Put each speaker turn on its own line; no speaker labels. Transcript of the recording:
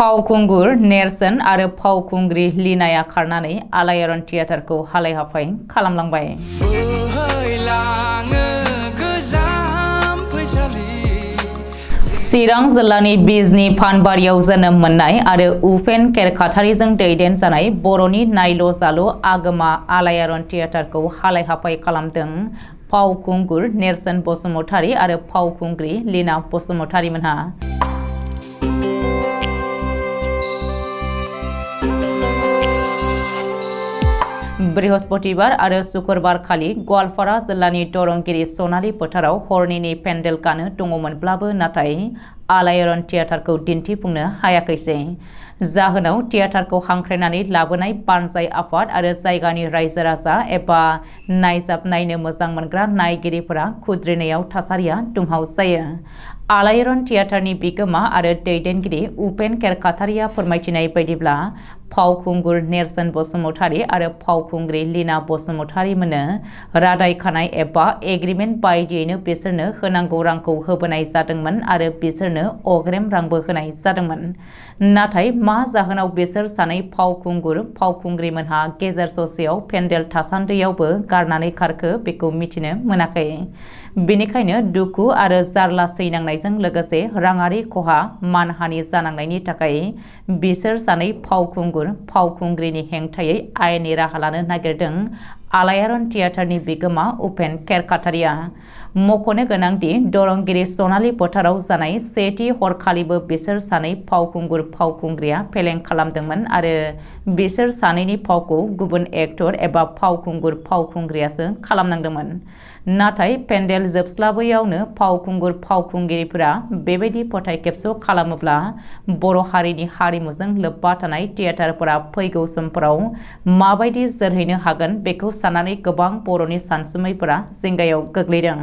फावखुंगुर नेरसोन आरो फावखुंग्रि लीनाया खारनानै आलायारन थियेटारखौ हालाय हाफाय खालामलांबाय। चिरां जिल्लानि बिजनी फानबारियाव जोनोम मोननाय आरो उपेन केरकाटारिजों दैदेनजानाय बर'नि नायल' जाल' आगोमा आलायारन थियेटारखौ हालाय हाफाय खालामदों फावखुंगुर नेरसोन बसुमतारी आरो फावखुंग्रि लीना बसुमतारीमोनहा। बृहस्पतिबार आरो शुक्रबार खालि गवालपारा जिल्लानि दरंगिरि सनालि फोथाराव हरनिनि पेन्डेल गानो दङमोनब्लाबो नाथाय आलायारन थियेटारखौ दिन्थिफुंनो हायाखैसै। जाहोनाव थियेटारखौ हांख्रायनानै लाबोनाय बानजाय आफाद आरो जायगानि रायजो राजा एबा नायजाब नायनो मोजां मोनग्रा नायगिरिफोरा खुद्रिनायाव थासारिया दुंहाव जायो। आलायारन थियेटारनि बिगोमा आरो दैदेनगिरि उपेन केरकाटारिया फोरमायथिनाय बायदिब्ला फावखुंगुर नेरसोन बसुमतारी आरो फावखुंग्रि लीना बसुमतारीमोननो रादाय खानाय एबा एग्रिमेन्ट बायदियैनो बिसोरनो होनांगौ रांखौ होबोनाय जादोंमोन आरो बिसोरनो अग्रेम रांबो होनाय जादोंमोन। नाथाय मा जाहोनाव बिसोर सानै फावखुंगुर फावखुंग्रिमोनहा गेजेर ससेयाव पेन्डेल थासान्दियावबो गारनानै खारखो बेखौ मिथिनो मोनाखै। बेनिखायनो दुखु आरो जारला सैनांनायजों लोगोसे राङारि खहा मानहानि जानांनायनि थाखाय बिसोर सानै फावखुंगुर फावखुंग्रिनि हेंथायै आयेननि राहा लानो नागिरदों आलायारन थियेटारनि बिगोमा उपेन केरकाटारिया। मख'नो गोनांदि दरंगिरि सनालि फोथाराव जानाय सेथि हरखालिबो बिसोर सानै फावखुंगुर फावखुंग्रिया फेलें खालामदोंमोन आरो बिसोर सानैनि फावखौ गुबुन एक्टर एबा फावखुंगुर फावखुंग्रियासो खालामनांदोंमोन। नाथाय पेन्डेल जोबस्लाबैयावनो फावखुंगुर फावखुंग्रिफोरा बेबायदि फोथायखेबस' खालामोब्ला बर' हारिनि हारिमुजों लोब्बा थानाय थियेटारफोरा फैगौ समफोराव माबायदि जोरहैनो हागोन बेखौ साननानै गोबां बर'नि सानसुमैफोरा जिंगायाव गोग्लैदों।